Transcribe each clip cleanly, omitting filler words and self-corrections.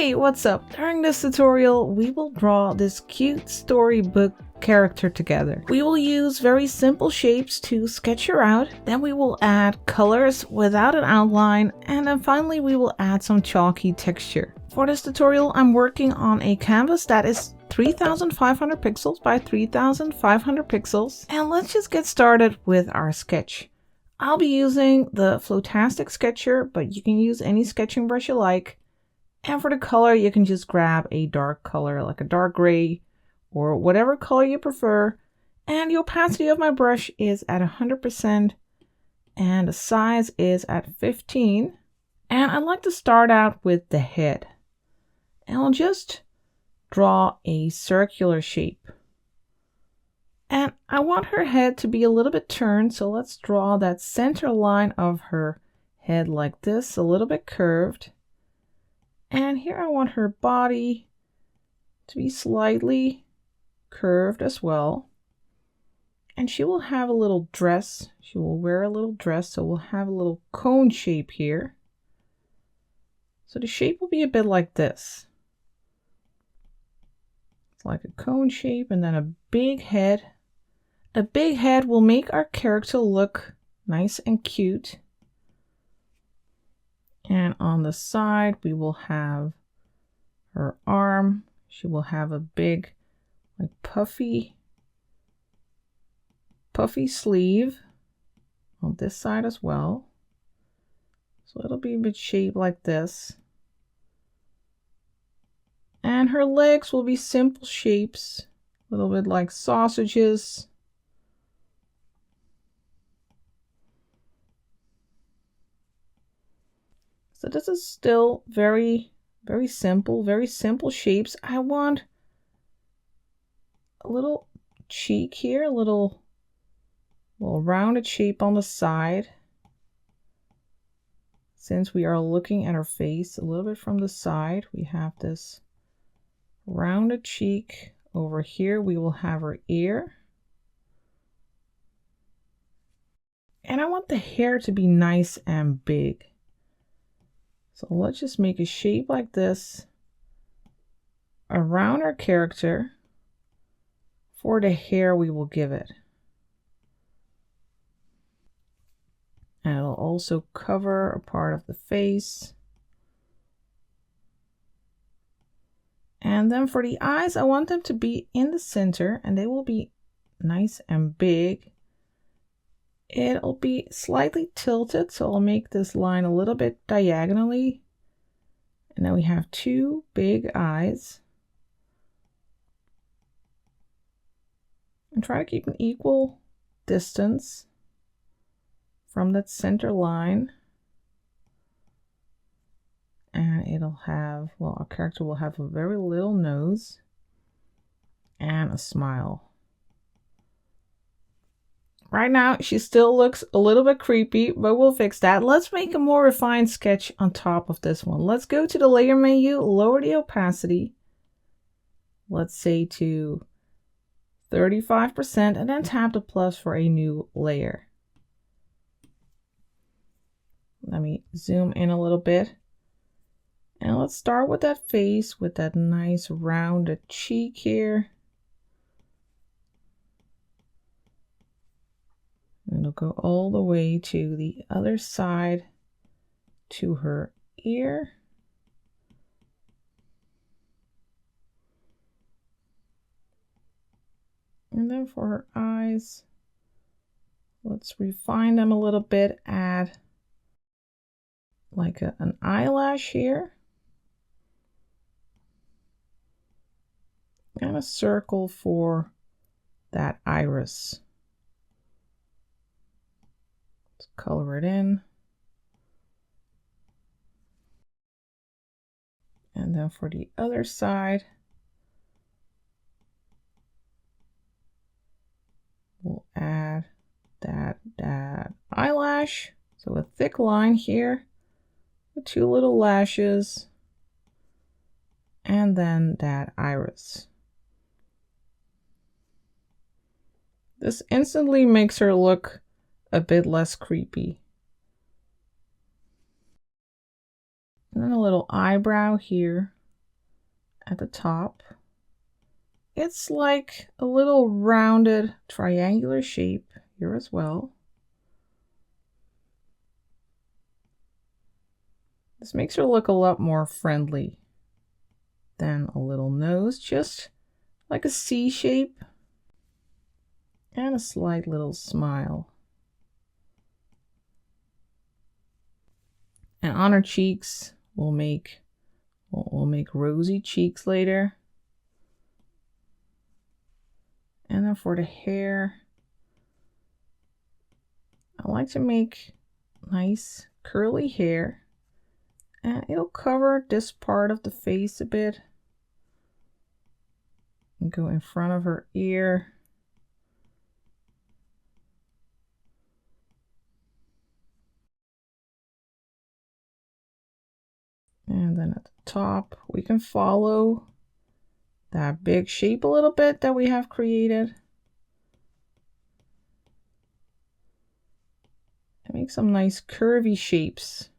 Hey, what's up? During this tutorial, we will draw this cute storybook character together. We will use very simple shapes to sketch her out, then we will add colors without an outline, and then finally we will add some chalky texture. For this tutorial, I'm working on a canvas that is 3500 pixels by 3500 pixels, and let's just get started with our sketch. I'll be using the Flotastic sketcher, but you can use any sketching brush you like. And for the color, you can just grab a dark color like a dark gray or whatever color you prefer. And the opacity of my brush is at 100% and the size is at 15. And I'd like to start out with the head. And I'll just draw a circular shape. And I want her head to be a little bit turned, so let's draw that center line of her head like this, a little bit curved. And here I want her body to be slightly curved as well. And she will have a little dress. She will wear a little dress, so we'll have a little cone shape here. So the shape will be a bit like this. It's like a cone shape and then a big head. A big head will make our character look nice and cute. And on the side, we will have her arm. She will have a big, like puffy sleeve on this side as well. So it'll be a bit shaped like this. And her legs will be simple shapes, a little bit like sausages. So this is still very simple shapes. I want a little cheek here, a little rounded shape on the side. Since we are looking at her face a little bit from the side, we have this rounded cheek. Over here, we will have her ear. And I want the hair to be nice and big. So let's just make a shape like this around our character. For the hair, we will give it. And it'll also cover a part of the face. And then for the eyes, I want them to be in the center and they will be nice and big. It'll be slightly tilted, so I'll make this line a little bit diagonally. And then we have two big eyes. And try to keep an equal distance from that center line. And it'll have, well, our character will have a very little nose and a smile. Right now, she still looks a little bit creepy, but we'll fix that. Let's make a more refined sketch on top of this one. Let's go to the layer menu, lower the opacity. Let's say to 35%, and then tap the plus for a new layer. Let me zoom in a little bit. And let's start with that face with that nice rounded cheek here. And it'll go all the way to the other side to her ear. And then for her eyes, let's refine them a little bit, add like an eyelash here. And a circle for that iris. Let's color it in. And then for the other side, we'll add that eyelash. So a thick line here with two little lashes. And then that iris. This instantly makes her look a bit less creepy. And then a little eyebrow here. at the top. It's like a little rounded triangular shape here as well. This makes her look a lot more friendly than a little nose, just like a C shape and a slight little smile. And on her cheeks, we'll make rosy cheeks later. And then for the hair, I like to make nice curly hair. And it'll cover this part of the face a bit. And go in front of her ear. And then at the top, we can follow that big shape a little bit that we have created. And make some nice curvy shapes.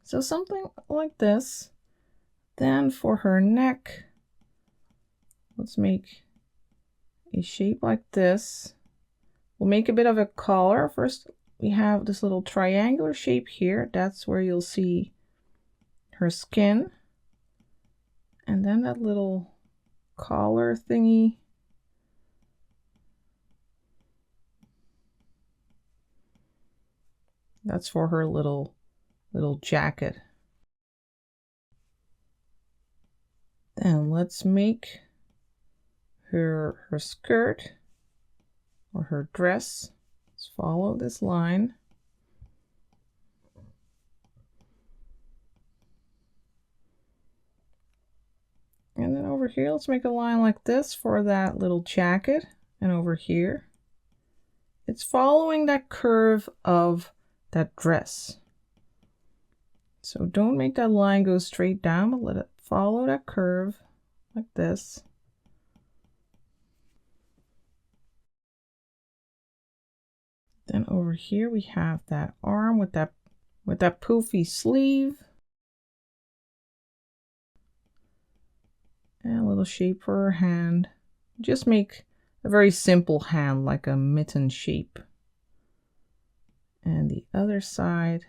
So something like this. Then for her neck, let's make a shape like this. We'll make a bit of a collar. First, we have this little triangular shape here. That's where you'll see her skin. And then that little collar thingy. That's for her little jacket. Then let's make her skirt or her dress. Let's follow this line. And then over here, let's make a line like this for that little jacket. And over here, it's following that curve of that dress. So don't make that line go straight down, but let it follow that curve like this. Then over here we have that arm with that poofy sleeve. And a little shape for her hand. Just make a very simple hand, like a mitten shape. And the other side.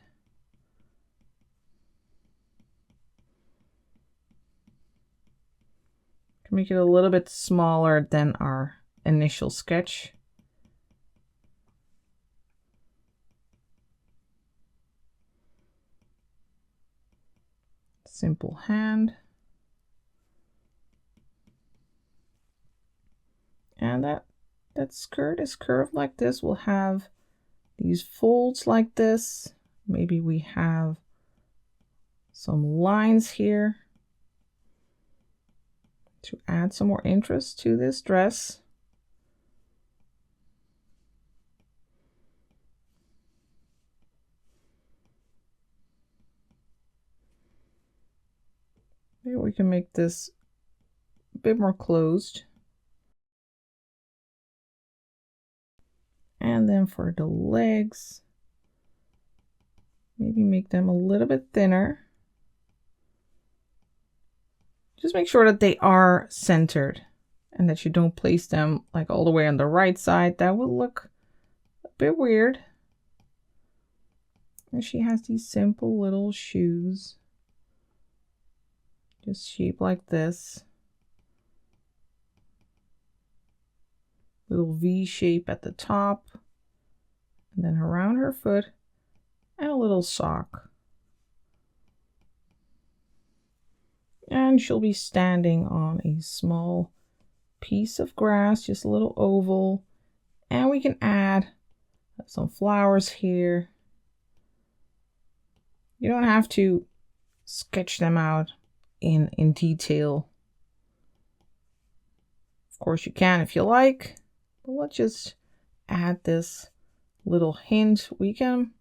Can make it a little bit smaller than our initial sketch. Simple hand. And that skirt is curved like this. We'll have these folds like this. Maybe we have some lines here to add some more interest to this dress. Maybe we can make this a bit more closed. And then for the legs, maybe make them a little bit thinner. Just make sure that they are centered and that you don't place them like all the way on the right side. That would look a bit weird. And she has these simple little shoes. Just shaped like this. Little V shape at the top. And then around her foot. And a little sock. And she'll be standing on a small piece of grass, just a little oval. And we can add some flowers here. You don't have to sketch them out in detail. Of course you can if you like, but let's just add this little hint. We can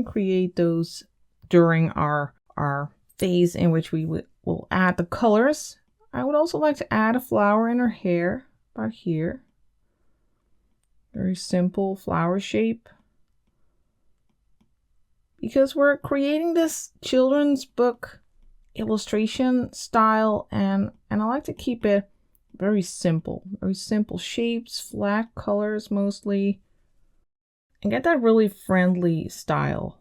create those during our phase in which we will add the colors. I would also like to add a flower in her hair, about here. Very simple flower shape. Because we're creating this children's book illustration style, and I like to keep it very simple shapes, flat colors mostly, and get that really friendly style.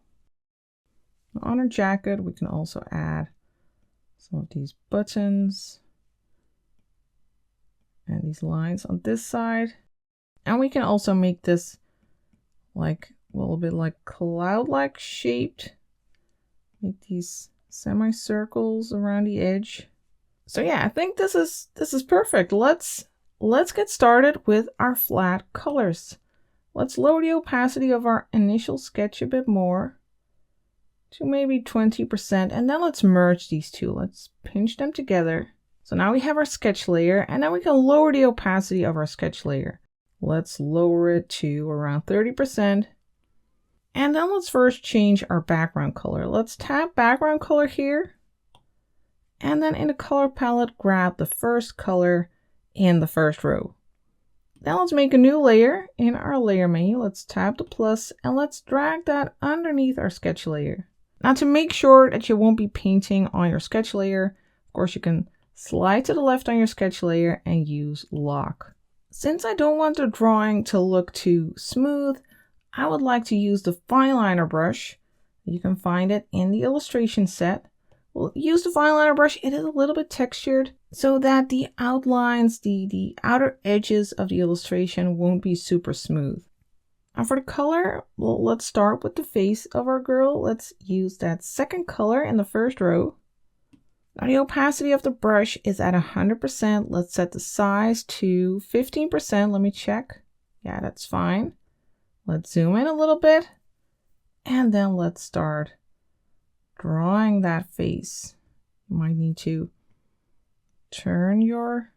On our jacket, we can also add some of these buttons and these lines on this side. And we can also make this like a little bit like cloud-like shaped. Make these semicircles around the edge. So yeah, I think this is perfect. Let's get started with our flat colors. Let's lower the opacity of our initial sketch a bit more to maybe 20%, and then let's merge these two. Let's pinch them together. So now we have our sketch layer, and then we can lower the opacity of our sketch layer. Let's lower it to around 30%. And then let's first change our background color. Let's tap background color here. And then in the color palette, grab the first color in the first row. Now let's make a new layer in our layer menu. Let's tap the plus and let's drag that underneath our sketch layer. Now to make sure that you won't be painting on your sketch layer, of course you can slide to the left on your sketch layer and use lock. Since I don't want the drawing to look too smooth, I would like to use the fine liner brush. You can find it in the illustration set. We'll use the fine liner brush. It is a little bit textured so that the outlines, the outer edges of the illustration won't be super smooth. And for the color, well, let's start with the face of our girl. Let's use that second color in the first row. Now the opacity of the brush is at 100%. Let's set the size to 15%. Let me check. Yeah, that's fine. Let's zoom in a little bit, and then let's start drawing that face. You might need to turn your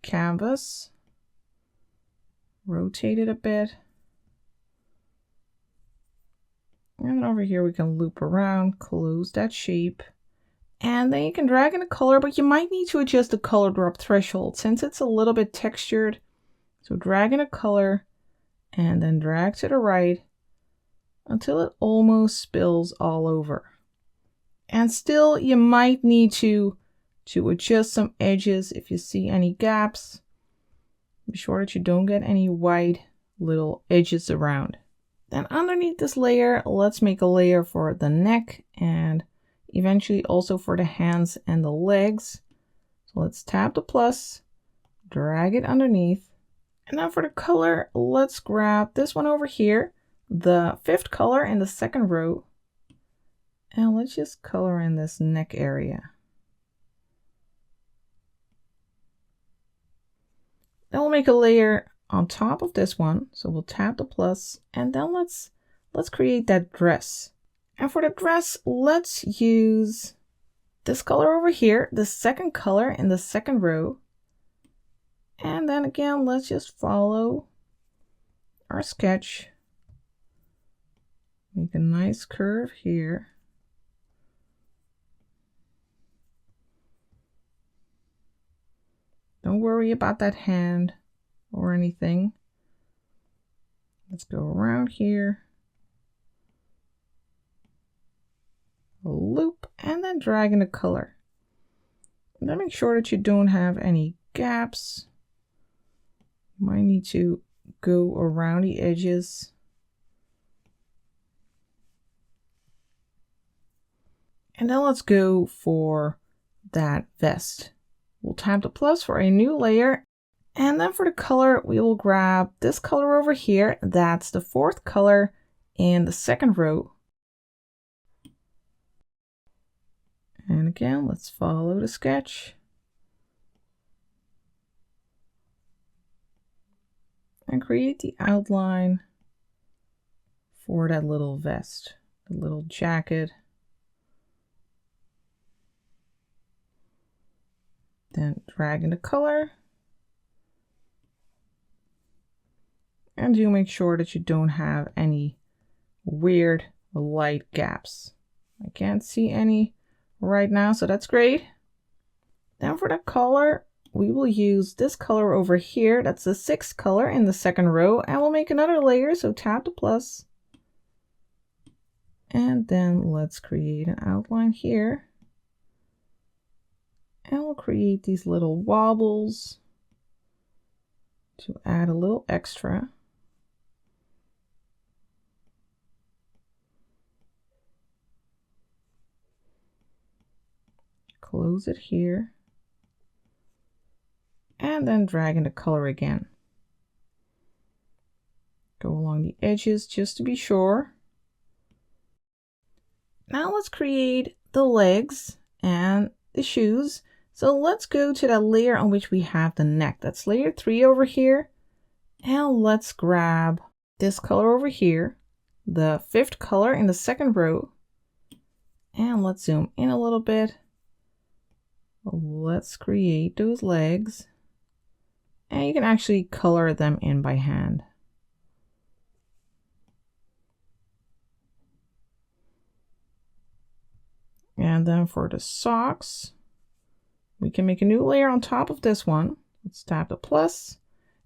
canvas, rotate it a bit, and over here we can loop around, close that shape, and then you can drag in a color, but you might need to adjust the color drop threshold since it's a little bit textured. So drag in a color, and then drag to the right until it almost spills all over. And still you might need to adjust some edges if you see any gaps. Be sure that you don't get any white little edges around. Then underneath this layer, let's make a layer for the neck and eventually also for the hands and the legs. So let's tap the plus, drag it underneath. And now for the color, let's grab this one over here, the fifth color in the second row, and let's just color in this neck area. Then we'll make a layer on top of this one. So we'll tap the plus, and then let's create that dress. And for the dress, let's use this color over here, the second color in the second row. And then again, let's just follow our sketch. Make a nice curve here. Don't worry about that hand or anything. Let's go around here. A loop and then drag in the color. And then make sure that you don't have any gaps. You might need to go around the edges. And then let's go for that vest. We'll tap the plus for a new layer. And then for the color, we will grab this color over here. That's the fourth color in the second row. And again, let's follow the sketch. And create the outline for that little vest, the little jacket. Then drag in the color. And do make sure that you don't have any weird light gaps. I can't see any right now, so that's great. Then for the color, we will use this color over here. That's the 6th color in the 2nd row, and we'll make another layer. So tap the plus. And then let's create an outline here. And we'll create these little wobbles to add a little extra. Close it here. And then drag in the color again. Go along the edges just to be sure. Now let's create the legs and the shoes. So let's go to that layer on which we have the neck. That's layer 3 over here. And let's grab this color over here, the 5th color in the 2nd row. And let's zoom in a little bit. Let's create those legs. And you can actually color them in by hand. And then for the socks, we can make a new layer on top of this one. Let's tap the plus.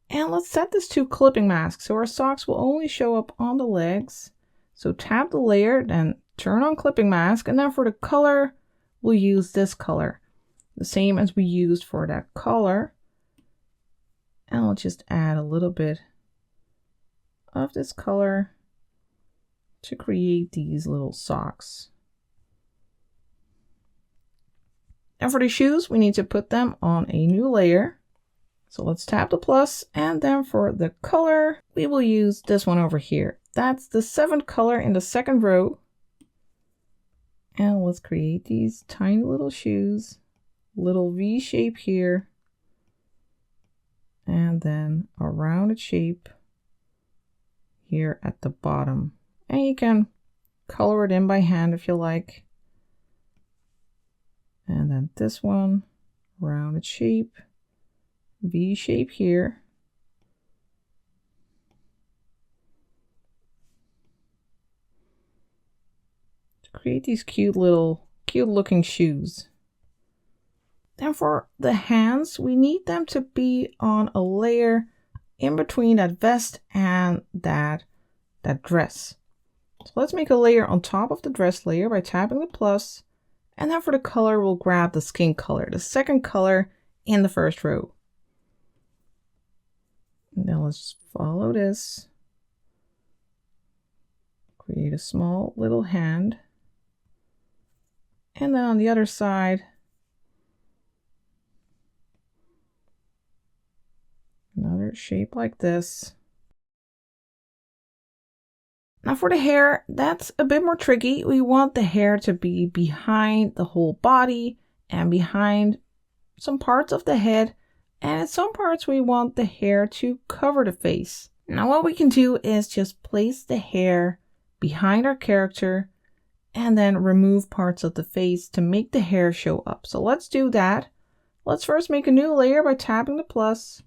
And let's set this to clipping mask. So our socks will only show up on the legs. So tap the layer, then turn on clipping mask. And then for the color, we'll use this color. The same as we used for that color. And I'll just add a little bit of this color to create these little socks. And for the shoes, we need to put them on a new layer. So let's tap the plus, and then for the color, we will use this one over here. That's the 7th color in the 2nd row. And let's create these tiny little shoes, little V shape here. And then a rounded shape here at the bottom. And you can color it in by hand if you like. And then this one, rounded shape, V shape here. To create these cute looking shoes. Then for the hands, we need them to be on a layer in between that vest and that dress. So let's make a layer on top of the dress layer by tapping the plus. And then for the color, we'll grab the skin color, the 2nd color in the 1st row. Now let's follow this. Create a small little hand. And then on the other side, another shape like this. Now for the hair, that's a bit more tricky. We want the hair to be behind the whole body and behind some parts of the head. And in some parts, we want the hair to cover the face. Now what we can do is just place the hair behind our character and then remove parts of the face to make the hair show up. So let's do that. Let's first make a new layer by tapping the plus.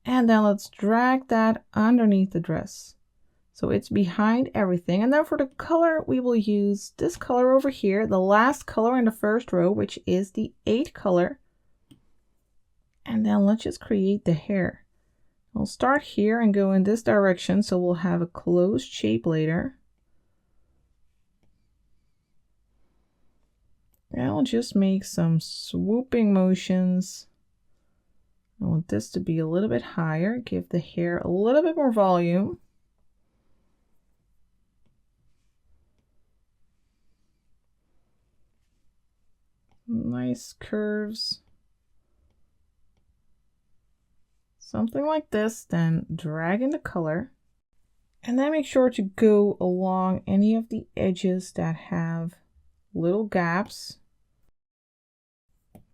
And then let's drag that underneath the dress. So it's behind everything. And then for the color, we will use this color over here, the last color in the 1st row, which is the 8th color. And then let's just create the hair. I'll start here and go in this direction, so we'll have a closed shape later. And I'll just make some swooping motions. I want this to be a little bit higher, give the hair a little bit more volume. Nice curves. Something like this, then drag in the color. And then make sure to go along any of the edges that have little gaps.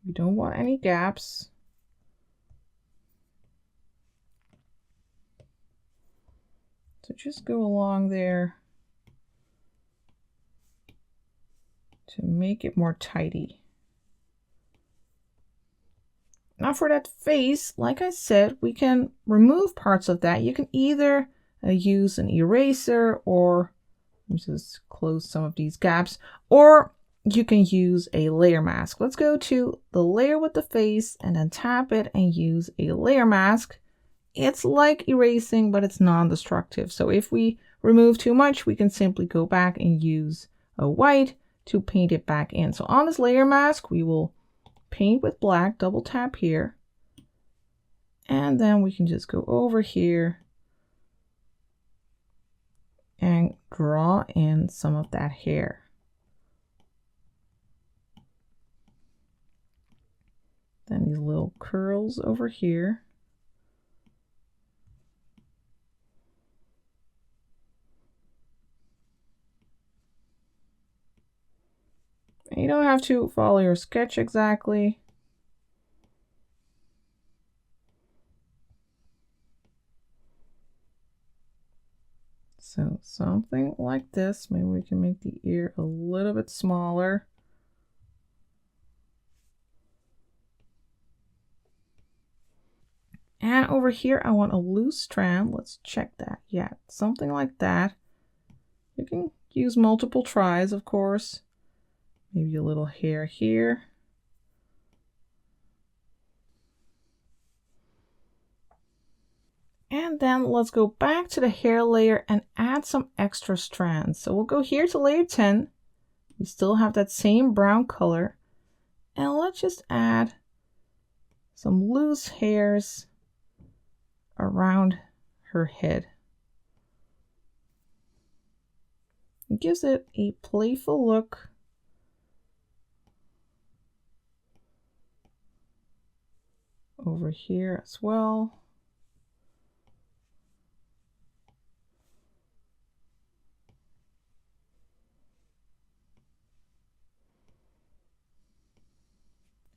You don't want any gaps. So just go along there to make it more tidy. Now for that face, like I said, we can remove parts of that. You can either use an eraser or Just close some of these gaps, or you can use a layer mask. Let's go to the layer with the face and then tap it and use a layer mask. It's like erasing, but it's non-destructive. So if we remove too much, we can simply go back and use a white to paint it back in. So on this layer mask, we will paint with black, double tap here, and then we can just go over here and draw in some of that hair. Then these little curls over here. And you don't have to follow your sketch exactly. So something like this. Maybe we can make the ear a little bit smaller. And over here, I want a loose strand. Let's check that. Yeah, something like that. You can use multiple tries, of course. Maybe a little hair here. And then let's go back to the hair layer and add some extra strands. So we'll go here to layer 10. We still have that same brown color. And let's just add some loose hairs around her head. It gives it a playful look. Over here as well.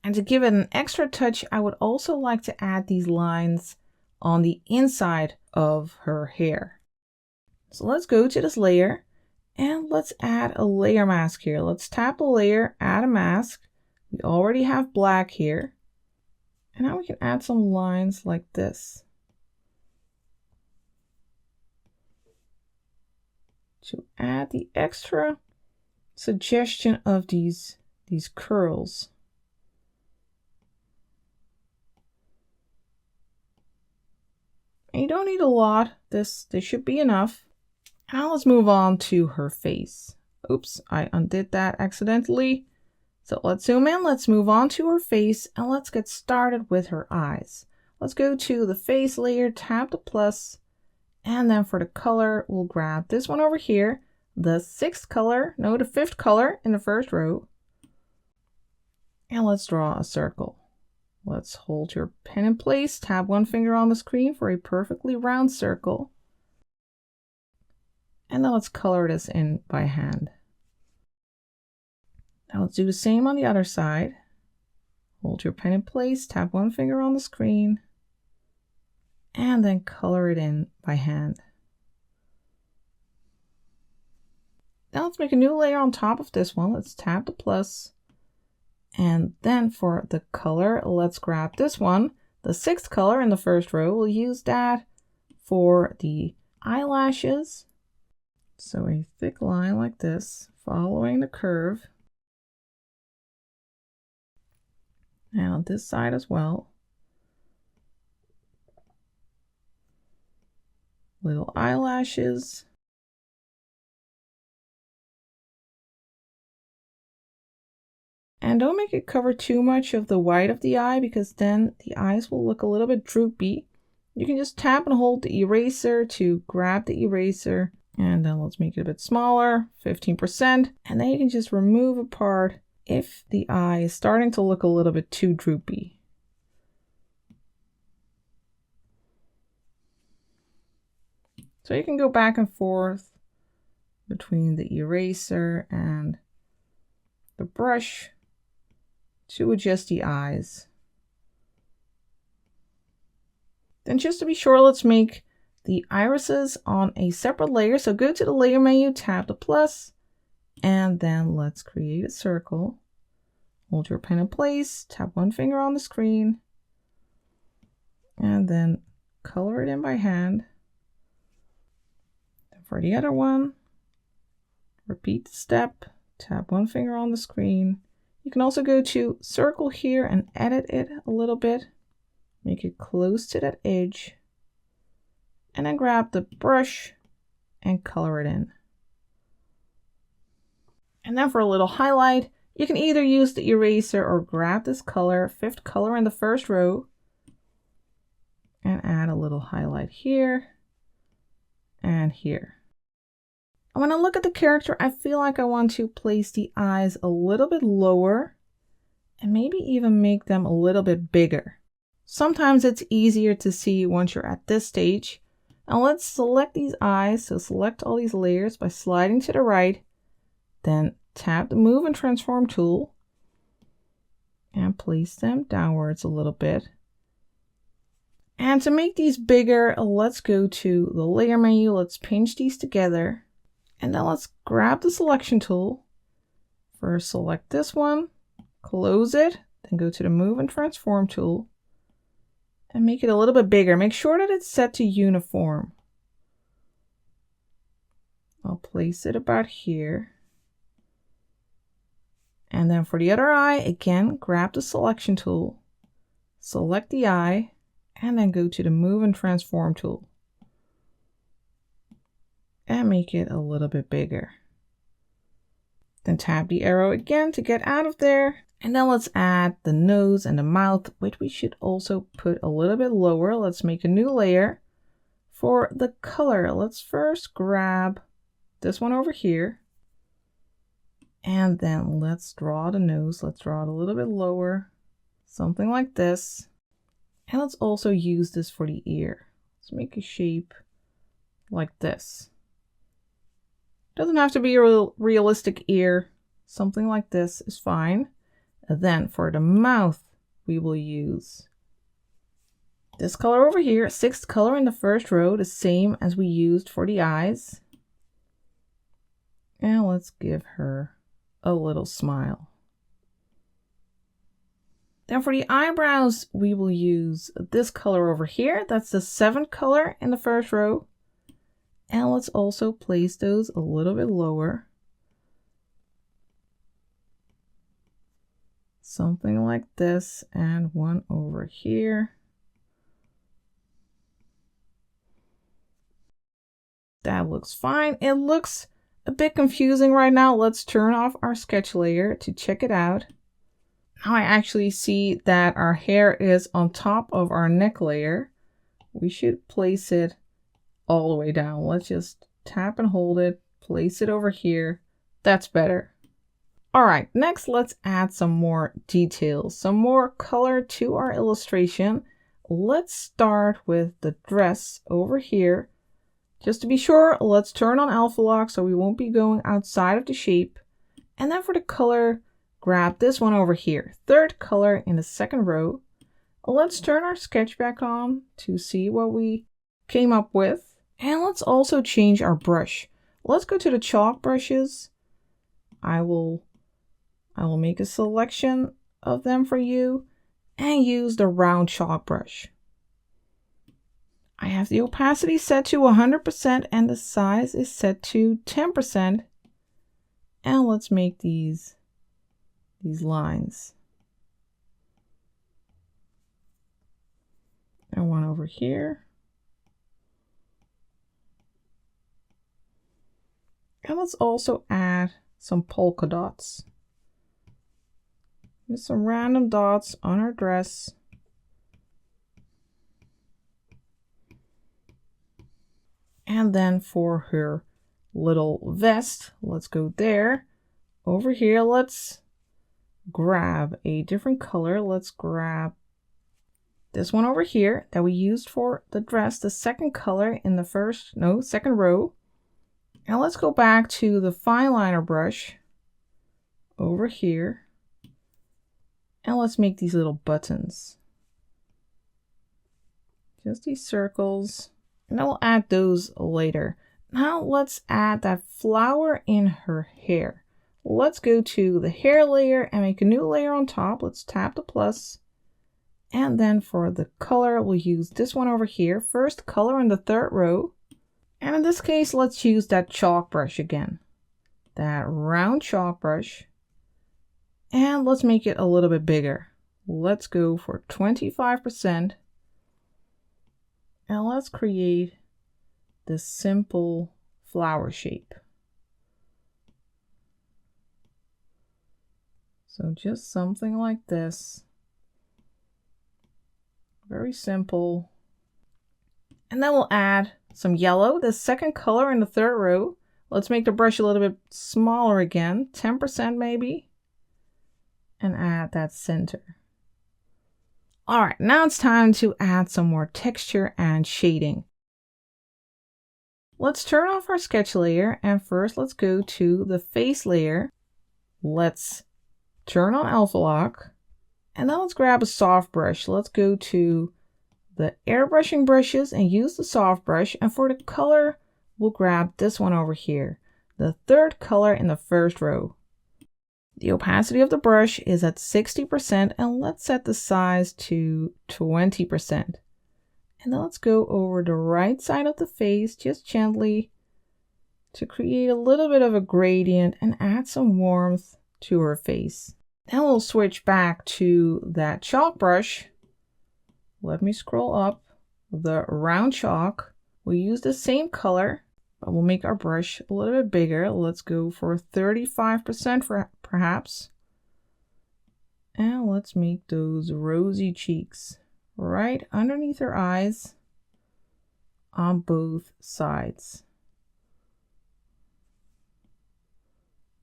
And to give it an extra touch, I would also like to add these lines on the inside of her hair. So let's go to this layer and let's add a layer mask here. Let's tap a layer, add a mask. We already have black here. And now we can add some lines like this to add the extra suggestion of these curls. And you don't need a lot. This should be enough. Now let's move on to her face. Oops, I undid that accidentally. So let's zoom in, let's move on to her face, and let's get started with her eyes. Let's go to the face layer, tap the plus, and then for the color, we'll grab this one over here, the fifth color in the first row. And let's draw a circle. Let's hold your pen in place, tap one finger on the screen for a perfectly round circle. And then let's color this in by hand. Now let's do the same on the other side. Hold your pen in place, tap one finger on the screen, and then color it in by hand. Now let's make a new layer on top of this one. Let's tap the plus. And then for the color, let's grab this one, the sixth color in the first row. We'll use that for the eyelashes. So a thick line like this, following the curve. And on this side as well. Little eyelashes. And don't make it cover too much of the white of the eye, because then the eyes will look a little bit droopy. You can just tap and hold the eraser to grab the eraser. And then let's make it a bit smaller, 15%. And then you can just remove a part if the eye is starting to look a little bit too droopy. So you can go back and forth between the eraser and the brush to adjust the eyes. Then just to be sure, let's make the irises on a separate layer. So go to the layer menu, tap the plus, and then let's create a circle. Hold your pen in place, tap one finger on the screen, and then color it in by hand. And for the other one, Repeat the step, tap one finger on the screen. You can also go to circle here and edit it a little bit. Make it close to that edge. And then grab the brush and color it in. And then for a little highlight, you can either use the eraser or grab this color, 5th color in the first row, and add a little highlight here and here. And when I look at the character, I feel like I want to place the eyes a little bit lower and maybe even make them a little bit bigger. Sometimes it's easier to see once you're at this stage. Now let's select these eyes. So select all these layers by sliding to the right, then tap the Move and Transform tool and place them downwards a little bit. And to make these bigger, let's go to the layer menu. Let's pinch these together. And then let's grab the selection tool. First select this one, close it, then go to the Move and Transform tool and make it a little bit bigger. Make sure that it's set to uniform. I'll place it about here. And then for the other eye, again, grab the selection tool, select the eye, and then go to the Move and Transform tool. And make it a little bit bigger. Then tap the arrow again to get out of there. And then let's add the nose and the mouth, which we should also put a little bit lower. Let's make a new layer. For the color, let's first grab this one over here. And then let's draw the nose. Let's draw it a little bit lower, something like this. And let's also use this for the ear. Let's make a shape like this. Doesn't have to be a realistic ear. Something like this is fine. And then for the mouth, we will use this color over here, 6th color in the first row, the same as we used for the eyes. And let's give her a little smile. Then for the eyebrows, we will use this color over here. That's the 7th color in the first row. And let's also place those a little bit lower. Something like this, and one over here. That looks fine. It looks a bit confusing right now. Let's turn off our sketch layer to check it out. Now I actually see that our hair is on top of our neck layer. We should place it all the way down. Let's just tap and hold it, place it over here. That's better. All right, next let's add some more details, some more color to our illustration. Let's start with the dress over here. Just to be sure, let's turn on alpha lock so we won't be going outside of the shape. And then for the color, grab this one over here, 3rd color in the 2nd row. Let's turn our sketch back on to see what we came up with. And let's also change our brush. Let's go to the chalk brushes. I will make a selection of them for you and use the round chalk brush. I have the opacity set to 100% and the size is set to 10%. And let's make these lines. And one over here. And let's also add some polka dots. Just some random dots on our dress. And then for her little vest, let's go there. Over here, let's grab a different color. Let's grab this one over here that we used for the dress, the 2nd color in the 2nd row. Now let's go back to the fine liner brush over here. And let's make these little buttons. Just these circles. And I'll add those later. Now let's add that flower in her hair. Let's go to the hair layer and make a new layer on top. Let's tap the plus. And then for the color, we'll use this one over here. 1st color in the 3rd row. And in this case, let's use that chalk brush again. that round chalk brush and let's make it a little bit bigger. Let's go for 25% and let's create this simple flower shape. So just something like this. Very simple. And then we'll add some yellow, the second color in the third row. Let's make the brush a little bit smaller again, 10% maybe, and add that center. All right, now it's time to add some more texture and shading. Let's turn off our sketch layer and first let's go to the face layer. Let's turn on alpha lock and then let's grab a soft brush. Let's go to the airbrushing brushes and use the soft brush, and for the color we'll grab this one over here, the third color in the first row. The opacity of the brush is at 60% and let's set the size to 20%. And then let's go over the right side of the face just gently to create a little bit of a gradient and add some warmth to her face. Then we'll switch back to that chalk brush. Let me scroll up. The round chalk. We'll use the same color, but we'll make our brush a little bit bigger. Let's go for 35% for perhaps. And let's make those rosy cheeks right underneath her eyes on both sides.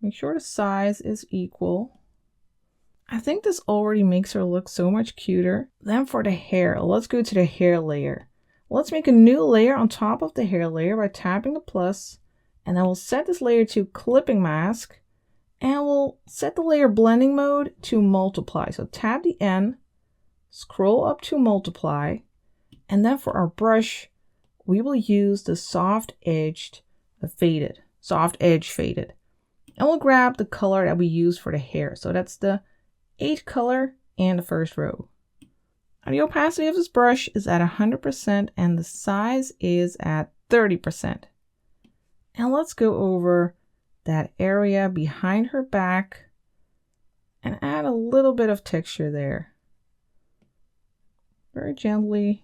Make sure the size is equal. I think this already makes her look so much cuter. Then for the hair, let's go to the hair layer. Let's make a new layer on top of the hair layer by tapping the plus, and then we'll set this layer to clipping mask, and we'll set the layer blending mode to multiply. So tap the N, scroll up to multiply, and then for our brush, we will use the soft edge faded, and we'll grab the color that we use for the hair. So that's the 8 color in the first row. Now the opacity of this brush is at 100% and the size is at 30%. And let's go over that area behind her back and add a little bit of texture there. Very gently,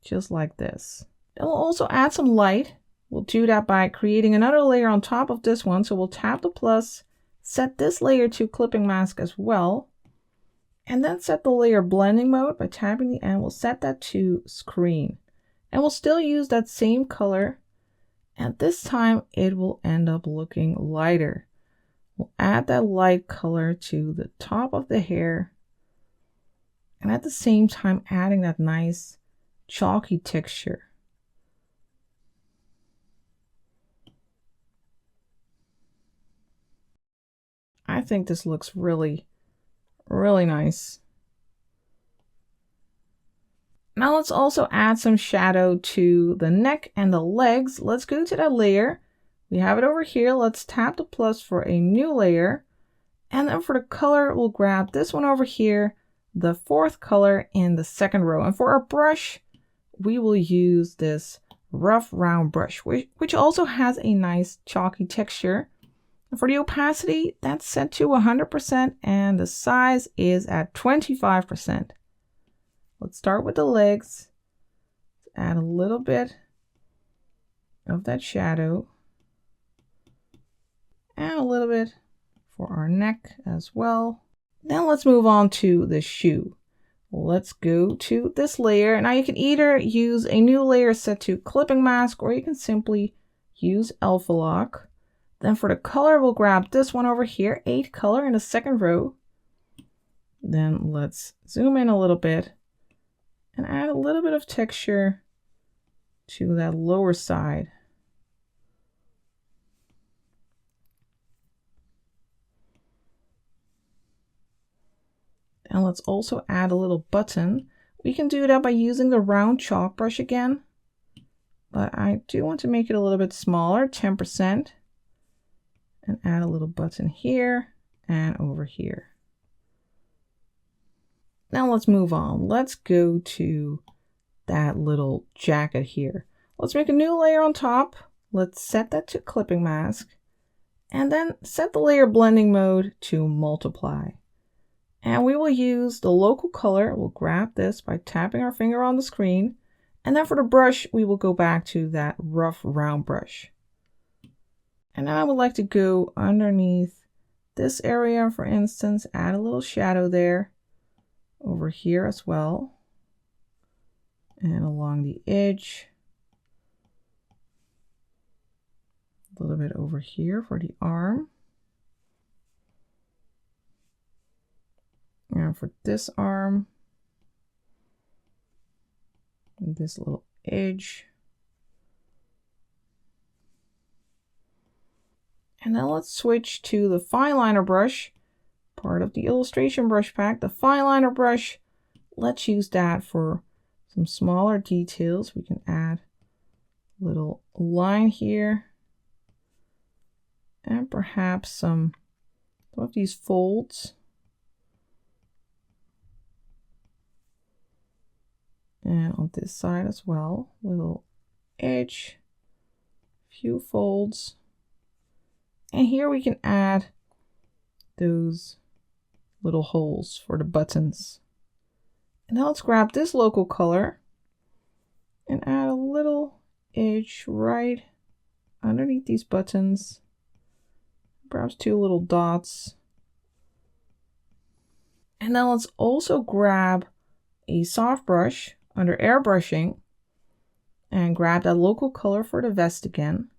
just like this. Then we'll also add some light. We'll do that by creating another layer on top of this one. So we'll tap the plus, set this layer to clipping mask as well, and then set the layer blending mode by tapping the N. We'll set that to screen, and we'll still use that same color, and this time it will end up looking lighter. We'll add that light color to the top of the hair, and at the same time adding that nice chalky texture. I think this looks really nice. Now let's also add some shadow to the neck and the legs. Let's go to that layer. We have it over here. Let's tap the plus for a new layer. And then for the color, we'll grab this one over here, the fourth color in the second row. And for our brush, we will use this rough round brush, which also has a nice chalky texture. For the opacity, that's set to 100% and the size is at 25%. Let's start with the legs. Add a little bit of that shadow and a little bit for our neck as well. Then let's move on to the shoe. Let's go to this layer. Now you can either use a new layer set to clipping mask or you can simply use alpha lock. Then for the color, we'll grab this one over here, 8 color in the second row. Then let's zoom in a little bit and add a little bit of texture to that lower side. And let's also add a little button. We can do that by using the round chalk brush again, but I do want to make it a little bit smaller, 10%. And add a little button here and over here. Now let's move on. Let's go to that little jacket here. Let's make a new layer on top. Let's set that to clipping mask And then set the layer blending mode to multiply. And we will use the local color. We'll grab this by tapping our finger on the screen. And then for the brush, we will go back to that rough round brush. And now I would like to go underneath this area, for instance, add a little shadow there, over here as well, and along the edge. A little bit over here for the arm. And for this arm, and this little edge. And then let's switch to the fine liner brush, part of the illustration brush pack. The fine liner brush, let's use that for some smaller details. We can add a little line here, and perhaps some of these folds. And on this side as well, little edge, few folds. And here we can add those little holes for the buttons. And now let's grab this local color and add a little edge right underneath these buttons. Perhaps 2 little dots. And then let's also grab a soft brush under airbrushing and grab that local color for the vest again.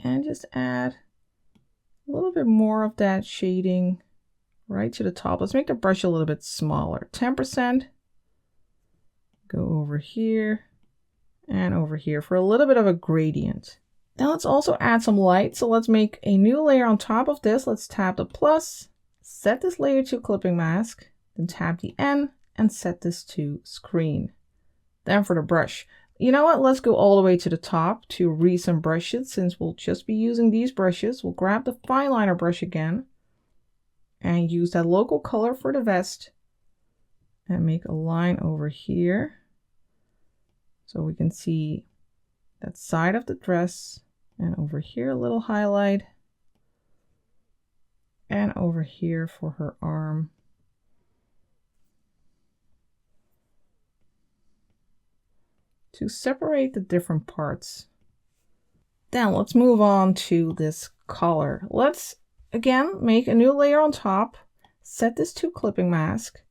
And just add a little bit more of that shading right to the top. Let's make the brush a little bit smaller. 10%. Go over here and over here for a little bit of a gradient. Now let's also add some light. So let's make a new layer on top of this. Let's tap the plus, set this layer to clipping mask, then tap the N and set this to screen. Then for the brush, you know what? Let's go all the way to the top to recent brushes. Since we'll just be using these brushes, we'll grab the fine liner brush again and use that local color for the vest and make a line over here so we can see that side of the dress, and over here a little highlight, and over here for her arm. To separate the different parts. Then let's move on to this collar. Let's again make a new layer on top, set this to clipping mask,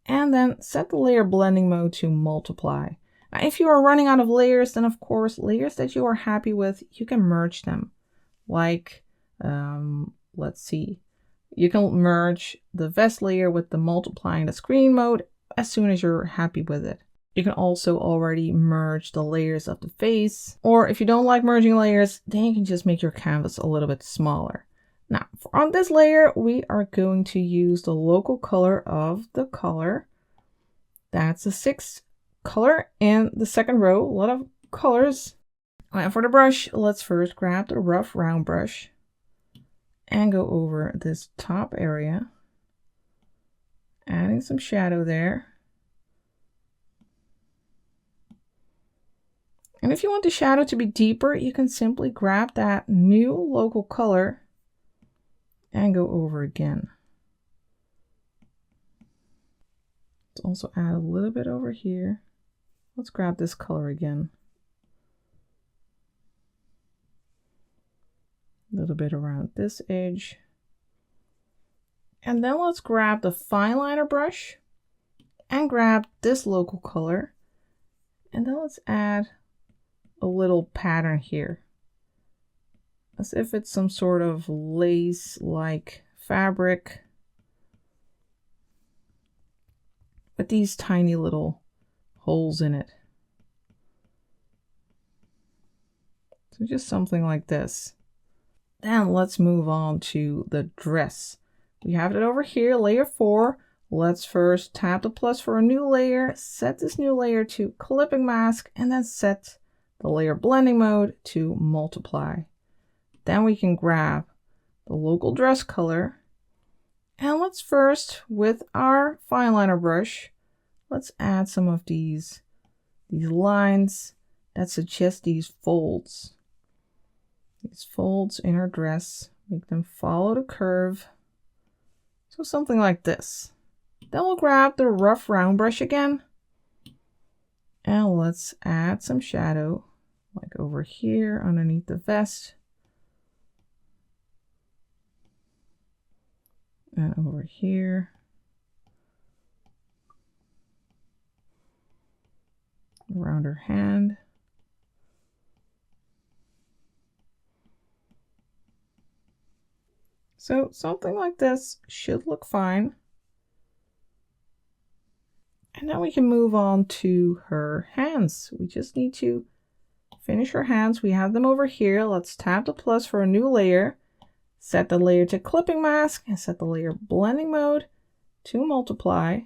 and then set the layer blending mode to multiply. Now, if you are running out of layers, then of course layers that you are happy with, you can merge them. Like, let's see, you can merge the vest layer with the multiplying the screen mode as soon as you're happy with it. You can also already merge the layers of the face, or if you don't like merging layers, then you can just make your canvas a little bit smaller. Now, on this layer, we are going to use the local color of the color. That's the 6th color in the 2nd row, a lot of colors. And for the brush, let's first grab the rough round brush and go over this top area, adding some shadow there. And if you want the shadow to be deeper, you can simply grab that new local color and go over again. Let's also add a little bit over here. Let's grab this color again. A little bit around this edge. And then let's grab the fine liner brush and grab this local color. And then let's add a little pattern here, as if it's some sort of lace-like fabric with these tiny little holes in it. So just something like this. Then let's move on to the dress. We have it over here, layer 4. Let's first tap the plus for a new layer, set this new layer to clipping mask, and then set the layer blending mode to multiply. Then we can grab the local dress color, and let's first, with our fine liner brush, let's add some of these lines that suggest these folds. these folds in her dress, make them follow the curve. So something like this. Then we'll grab the rough round brush again. And let's add some shadow, like over here underneath the vest. And over here. Around her hand. So something like this should look fine. And now we can move on to her hands. We just need to finish her hands. We have them over here. Let's tap the plus for a new layer. Set the layer to clipping mask and set the layer blending mode to multiply.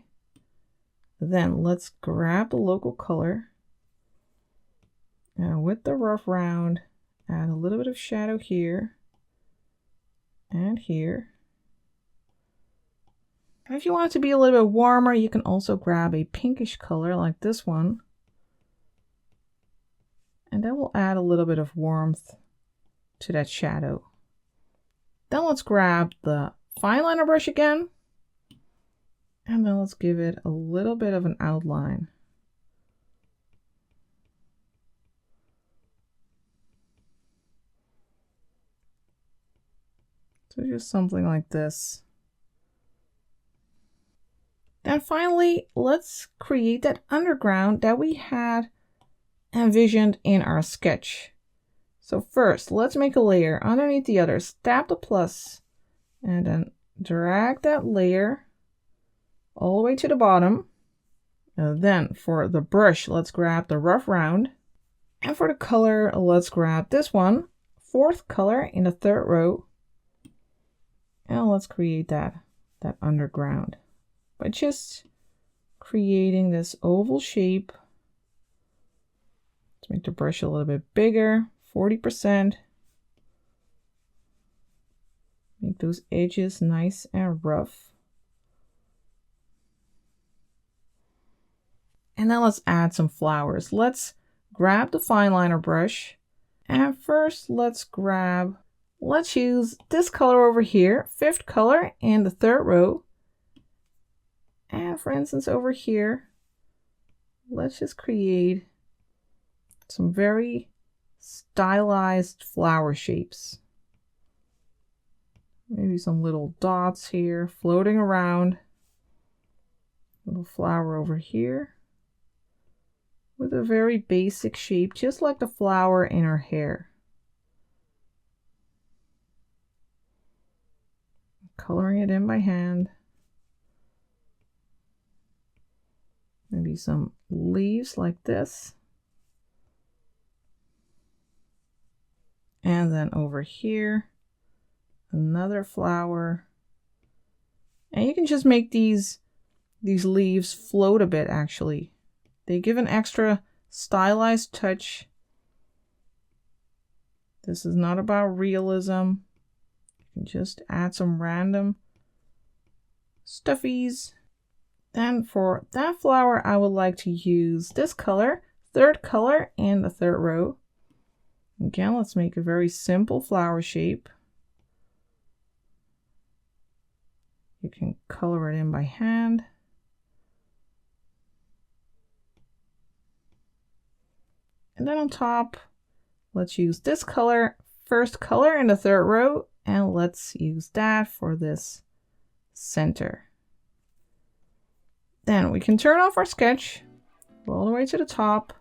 Then let's grab the local color. And with the rough round, add a little bit of shadow here and here. And if you want it to be a little bit warmer, you can also grab a pinkish color like this one. And that will add a little bit of warmth to that shadow. Then let's grab the fine liner brush again. And then let's give it a little bit of an outline. So just something like this. Then finally, let's create that underground that we had envisioned in our sketch. So first, let's make a layer underneath the others. Tap the plus and then drag that layer all the way to the bottom. And then for the brush, let's grab the rough round. And for the color, let's grab this one, fourth color in the third row. And let's create that underground by just creating this oval shape. Let's make the brush a little bit bigger, 40%. Make those edges nice and rough. And then let's add some flowers. Let's grab the fine liner brush. And first let's use this color over here, fifth color in the third row. And for instance, over here, let's just create some very stylized flower shapes. Maybe some little dots here floating around. Little flower over here with a very basic shape, just like the flower in her hair. Coloring it in by hand. Maybe some leaves like this. And then over here, another flower. And you can just make these leaves float a bit actually. They give an extra stylized touch. This is not about realism. You can just add some random stuffies. Then for that flower, I would like to use this color, third color in the third row. Again, let's make a very simple flower shape. You can color it in by hand. And then on top, let's use this color, first color in the third row, and let's use that for this center. Then we can turn off our sketch, go all the way to the top.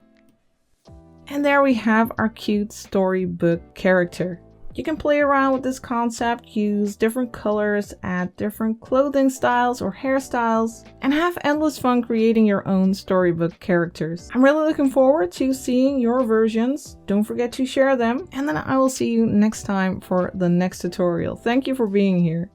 And there we have our cute storybook character. You can play around with this concept, use different colors, add different clothing styles or hairstyles, and have endless fun creating your own storybook characters. I'm really looking forward to seeing your versions. Don't forget to share them, and then I will see you next time for the next tutorial. Thank you for being here.